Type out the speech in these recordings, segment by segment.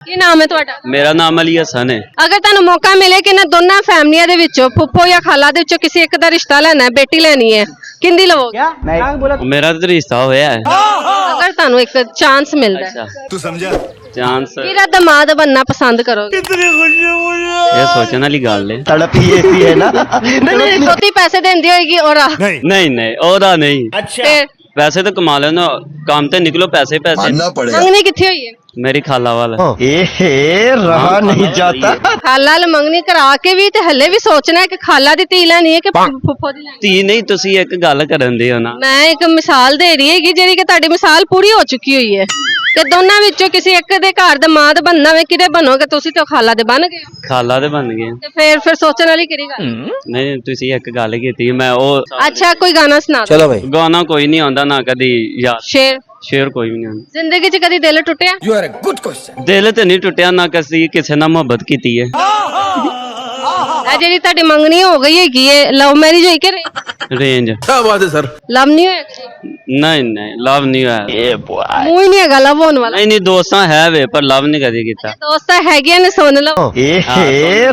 ਕੀ ਨਾਮ ਹੈ ਤੁਹਾਡਾ? ਮੇਰਾ ਨਾਮ ਅਲੀ ਹਸਨ ਹੈ। ਅਗਰ ਤੁਹਾਨੂੰ ਮੌਕਾ ਮਿਲੇ ਕਿ ਨਾ ਦੋਨਾਂ ਫੈਮਲੀਆਂ ਦੇ ਵਿੱਚੋਂ ਫੁੱਫੋ ਜਾਂ ਖਾਲਾ ਦੇ ਵਿੱਚੋਂ ਕਿਸੇ ਇੱਕ ਦਾ ਰਿਸ਼ਤਾ ਲੈਣਾ ਹੈ, ਬੇਟੀ ਲੈਣੀ ਹੈ, ਕਿੰਦੀ ਲਵੋਗੇ? ਮੇਰਾ ਤਾਂ ਰਿਸ਼ਤਾ ਹੋਇਆ ਹੈ। ਅਗਰ ਤੁਹਾਨੂੰ ਇੱਕ ਚਾਂਸ ਮਿਲਦਾ ਹੈ, तू समझा? ਚਾਂਸ ਕਿਹੜਾ ਦਮਾਦ बनना पसंद करोगे? ਇਹ ਸੋਚਣ ਵਾਲੀ ਗੱਲ ਹੈ। तड़प ही ऐसी है ना। ਬਹੁਤੀ ਪੈਸੇ ਦਿੰਦੀ ਹੋਏਗੀ ਔਰ ਨਹੀਂ ਉਹਦਾ ਨਹੀਂ। ਫਿਰ ਪੈਸੇ ਤਾਂ ਕਮਾ ਲੈਣਾ, ਕੰਮ ਤੇ ਨਿਕਲੋ, ਪੈਸੇ ਪੈਸੇ। मानना पड़ेगा। ਮੰਗਣੀ ਕਿੱਥੇ ਹੋਈ ਹੈ? ਮੇਰੀ ਖਾਲਾ ਵਾਲਾ रहा नहीं जाता। ਖਾਲਾ ਨਾਲ ਮੰਗਣੀ ਕਰਾ ਕੇ ਵੀ ਤੇ ਹੱਲੇ ਵੀ ਸੋਚਣਾ ਹੈ ਕਿ ਖਾਲਾ ਦੀ ਧੀ ਲੈਣੀ ਹੈ ਕਿ ਫੁੱਫੋ ਦੀ ਲੈਣੀ ਧੀ ਨਹੀਂ, ਤੁਸੀਂ ਇੱਕ ਗੱਲ ਕਰਨ ਦੇ ਹੋ ਨਾ। ਹੈ। ਮੈਂ ਇੱਕ ਮਿਸਾਲ ਦੇ ਰਹੀ ਹੈਗੀ ਜਿਹੜੀ ਕਿ ਤੁਹਾਡੀ ਮਿਸਾਲ ਪੂਰੀ ਹੋ ਚੁੱਕੀ ਹੋਈ ਹੈ ਤੇ ਦੋਨਾਂ ਵਿੱਚੋਂ ਕਿਸੇ ਇੱਕ ਦੇ ਘਰ ਦਮਾਦ ਬਣਨਾ ਵੇ, ਕਿਹਦੇ ਬਣੋਗੇ? ਤੁਸੀਂ ਤੇ ਖਾਲਾ ਦੇ ਬਣ ਗਏ ਹੋ। ਖਾਲਾ ਦੇ ਬਣ ਗਏ। ਤੇ ਫਿਰ ਸੋਚਣ ਵਾਲੀ ਕਿਹੜੀ ਗੱਲ? ਨਹੀਂ, ਤੁਸੀਂ ਇੱਕ ਗੱਲ ਕੀਤੀ, ਮੈਂ ਉਹ ਅੱਛਾ ਕੋਈ ਗਾਣਾ ਸੁਣਾ ਦਿਓ। चलो भाई। ਗਾਣਾ ਕੋਈ ਨਹੀਂ ਆਉਂਦਾ ਨਾ ਕਦੀ ਯਾਰ, ਸ਼ੇਰ ਕੋਈ ਵੀ ਨਹੀਂ ਆਉਂਦਾ। ਜ਼ਿੰਦਗੀ 'ਚ ਕਦੀ ਦਿਲ ਟੁੱਟਿਆ? You are a good question. ਦਿਲ ਤੇ ਨਹੀਂ ਟੁੱਟਿਆ, ਨਾ ਕਦੀ ਕਿਸੇ ਨਾਲ ਮੁਹੱਬਤ ਕੀਤੀ ਹੈ। ਇਹ ਜਿਹੜੀ ਤੁਹਾਡੀ ਮੰਗਣੀ ਹੋ ਗਈ ਹੈਗੀ ਹੈ, ਲਵ ਮੈਰਿਜ ਹੋਈ ਕਿ ਰੇਂਜ क्या बात है सर? ਲਵ ਨਹੀਂ ਹੋਇਆ? ਨਹੀਂ ਲਵ ਨਹੀਂ ਹੋਇਆ। ਮੂੰਹ ਹੀ ਨਹੀਂ ਹੈਗਾ ਲਵ ਹੋਣ ਵਾਲਾ। ਨਹੀਂ ਦੋਸਤਾਂ ਹੈ ਵੇ, ਪਰ ਲਵ ਨਹੀਂ ਕਦੀ ਕੀਤਾ। ਦੋਸਤਾਂ ਹੈਗੀਆਂ ਨੇ, ਸੁਣ ਲਓ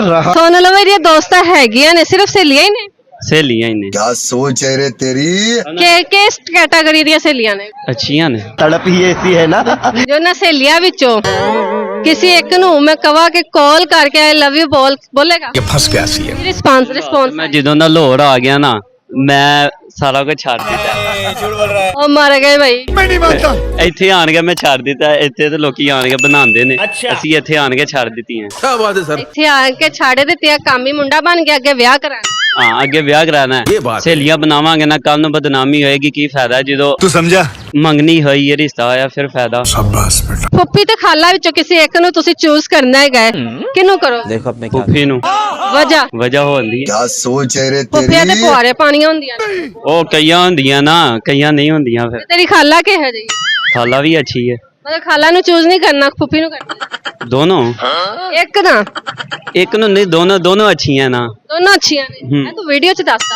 रहा। ਸੁਣ ਲਓ, ਇਹਦੀਆਂ ਦੋਸਤਾਂ ਹੈਗੀਆਂ ਨੇ, ਸਿਰਫ ਸਹੇਲੀਆਂ ਹੀ ਨੇ। ਸਹੇਲੀਆਂ ਹੀ ਨੇ। क्या सोच है रे तेरी? ਕਿਸ ਕੈਟਾਗਰੀ ਦੀਆਂ ਸਹੇਲੀਆਂ ਨੇ? ਅੱਛੀਆਂ ਨੇ। तड़प ही ऐसी है ना। ਜੋ ਨਾ ਸਹੇਲੀਆਂ ਵਿੱਚੋਂ ਕਿਸੇ ਇੱਕ ਨੂੰ ਮੈਂ ਕਹਾਂ ਕਿ ਕਾਲ ਕਰਕੇ ਆਈ ਲਵ ਯੂ ਬੋਲੇਗਾ? ये फंस गया सी है। ਰਿਸਪੌਂਸ ਮੈਂ ਜਦੋਂ ਦਾ ਲਾਹੌਰ ਆ ਗਿਆ ਨਾ, ਮੈਂ ਸਾਰਾ ਕੁਝ ਛੱਡ ਦਿੱਤਾ। ਉਹ ਮਰ ਗਏ ਭਾਈ। मैं नहीं मानता। ਇੱਥੇ ਆਣ ਕੇ ਮੈਂ ਛੱਡ ਦਿੱਤਾ। ਇੱਥੇ ਤੇ ਲੋਕੀ ਆਣ ਕੇ ਬਣਾਉਂਦੇ ਨੇ, ਅਸੀਂ ਇੱਥੇ ਆਣ ਕੇ ਛੱਡ ਦਿੱਤੀਆਂ। क्या बात है सर? ਇੱਥੇ ਆ ਕੇ ਛੱਡ ਦਿੱਤੇ ਆ, ਕੰਮ ਹੀ ਮੁੰਡਾ ਬਣ ਗਿਆ, ਅੱਗੇ ਵਿਆਹ ਕਰਾਣਾ। ਹਾਂ, ਅੱਗੇ ਵਿਆਹ ਕਰਾਣਾ ਇਹ ਬਾਤ ਹੈ। ਸਹੇਲੀਆਂ ਬਣਾਵਾਂਗੇ ਨਾ, ਕੱਲ ਨੂੰ ਬਦਨਾਮੀ ਹੋਏਗੀ। ਕੀ ਫਾਇਦਾ ਜਦੋਂ तू समझा? ਮੰਗਣੀ ਹੋਈ, ਇਹ ਰਿਸ਼ਤਾ ਹੋਇਆ, ਫਿਰ ਫਾਇਦਾ। शाबाश बेटा। ਫੁੱਫੀ ਤੇ ਖਾਲਾ ਵਿੱਚੋਂ ਕਿਸੇ ਇੱਕ ਨੂੰ ਤੁਸੀਂ ਚੂਜ਼ ਕਰਨਾ ਹੈਗਾ, ਕਿਹਨੂੰ ਕਰੋ? देखो अपने ਫੁੱਫੀ ਨੂੰ ਵਜ੍ਹਾ ਹੁੰਦੀ ਹੈ। क्या सोच है रे ਫੁੱਫੀਆਂ ਤੇ तेरी? ਪੁਆਰੇ ਪਾਣੀਆਂ ਹੁੰਦੀਆਂ ਨੇ, ਉਹ ਕਈਆਂ ਹੁੰਦੀਆਂ ਨਾ, ਕਈਆਂ ਨਹੀਂ ਹੁੰਦੀਆਂ। ਫਿਰ ਤੇਰੀ ਖਾਲਾ ਕਿਹੋ ਜਿਹੀ? ਖਾਲਾ ਵੀ ਅੱਛੀ ਹੈ। ਮਤਲਬ ਖਾਲਾ ਨੂੰ ਚੂਜ਼ ਨਹੀਂ ਕਰਨਾ, ਫੁੱਫੀ ਨੂੰ ਕਰਨਾ। ਦੋਨੋਂ ਇੱਕ ਨਾ ਇੱਕ ਨੂੰ ਨਹੀਂ, ਦੋਨੋਂ ਅੱਛੀਆਂ ਨਾ। ਦੋਨੋਂ ਅੱਛੀਆਂ ਨੇ। ਇਹ ਤੂੰ ਵੀਡੀਓ 'ਚ ਦੱਸਦਾ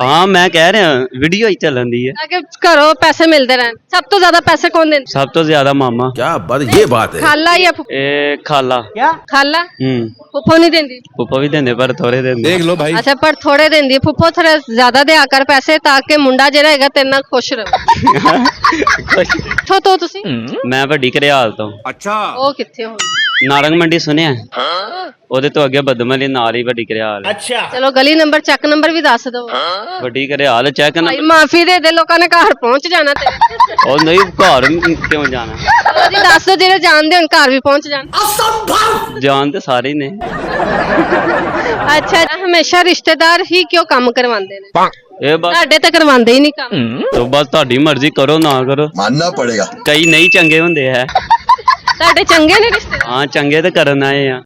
ਹਾਂ, ਮੈਂ ਕਹਿ ਰਿਹਾ ਵੀਡੀਓ ਹੀ ਚੱਲਣ ਦੀ ਹੈ। ਤਾਂ ਕਿ ਘਰੋਂ ਪੈਸੇ ਮਿਲਦੇ ਰਹਿਣ। ਸਭ ਤੋਂ ਜ਼ਿਆਦਾ ਪੈਸੇ ਕੌਣ ਦਿੰਦਾ? ਸਭ ਤੋਂ ਜ਼ਿਆਦਾ ਮਾਮਾ। क्या बात? ये बात है। ਖਾਲਾ ਜਾਂ ਫੁੱਫੀ? ਇਹ ਖਾਲਾ। ਖਾਲਾ ਫੁੱਫੋ ਨਹੀਂ ਦਿੰਦੀ? ਫੁੱਫਾ ਵੀ ਦਿੰਦੇ, ਪਰ ਥੋੜੇ ਦਿੰਦੇ। देख लो भाई। ਅੱਛਾ, ਪਰ ਥੋੜੇ ਦਿੰਦੀ ਹੈ। ਫੁੱਫੋ ਥੋੜਾ ਜ਼ਿਆਦਾ ਦਿਆ ਕਰ ਪੈਸੇ, ਤਾਂ ਕਿ ਮੁੰਡਾ ਜਿਹੜਾ ਹੈਗਾ ਤੇਰੇ ਨਾਲ ਖੁਸ਼ ਰਹੇ। ਕਿੱਥੋਂ ਤੋਂ ਤੁਸੀਂ? ਮੈਂ ਵੱਡੀ ਘਰਿਆਲ ਤੋਂ। अच्छा। ਉਹ ਕਿੱਥੇ ਹੋ? ਨਾਰੰਗ ਮੰਡੀ ਸੁਣਿਆ? ਉਹਦੇ ਤੋਂ ਅੱਗੇ ਬਦਮਲੀ ਨਾਲ ਹੀ ਵੱਡੀ ਘਰਿਆਲ। ਚਲੋ ਗਲੀ ਨੰਬਰ, ਚੱਕ ਨੰਬਰ ਵੀ ਦੱਸ ਦਿਓ। ਵੱਡੀ ਘਰਿਆਲ ਚੈੱਕ ਭਾਈ ਮਾਫੀ ਦੇ ਦੇ, ਲੋਕਾਂ ਨੇ ਘਰ ਪਹੁੰਚ ਜਾਣਾ ਤੇ। ਉਹ ਨਹੀਂ, ਘਰ ਕਿਉਂ ਜਾਣਾ? ਚਲੋ ਜੀ ਦੱਸ ਦਿਓ, ਜਿਹੜੇ ਜਾਣਦੇ ਹੋਣ ਘਰ ਵੀ ਪਹੁੰਚ ਜਾਣ। ਜਾਣ ਤੇ ਸਾਰੇ ਹੀ ਨੇ। ਅੱਛਾ, ਹਮੇਸ਼ਾ ਰਿਸ਼ਤੇਦਾਰ ਹੀ ਕਿਉਂ ਕੰਮ ਕਰਵਾਉਂਦੇ ਨੇ? ਇਹ ਬਸ ਤੁਹਾਡੇ ਤਾਂ ਕਰਵਾਉਂਦੇ ਹੀ ਨਹੀਂ ਕੰਮ। ਤੋਂ ਬਸ ਤੁਹਾਡੀ ਮਰਜ਼ੀ, ਕਰੋ ਨਾ ਕਰੋ। मानना पड़ेगा। ਕਈ ਨਹੀਂ ਚੰਗੇ ਹੁੰਦੇ ਹੈ। ਤੁਹਾਡੇ ਚੰਗੇ ਨੇ ਰਿਸ਼ਤੇਦਾਰ? ਹਾਂ, ਚੰਗੇ ਤੇ ਕਰਨ ਆਏ ਆ।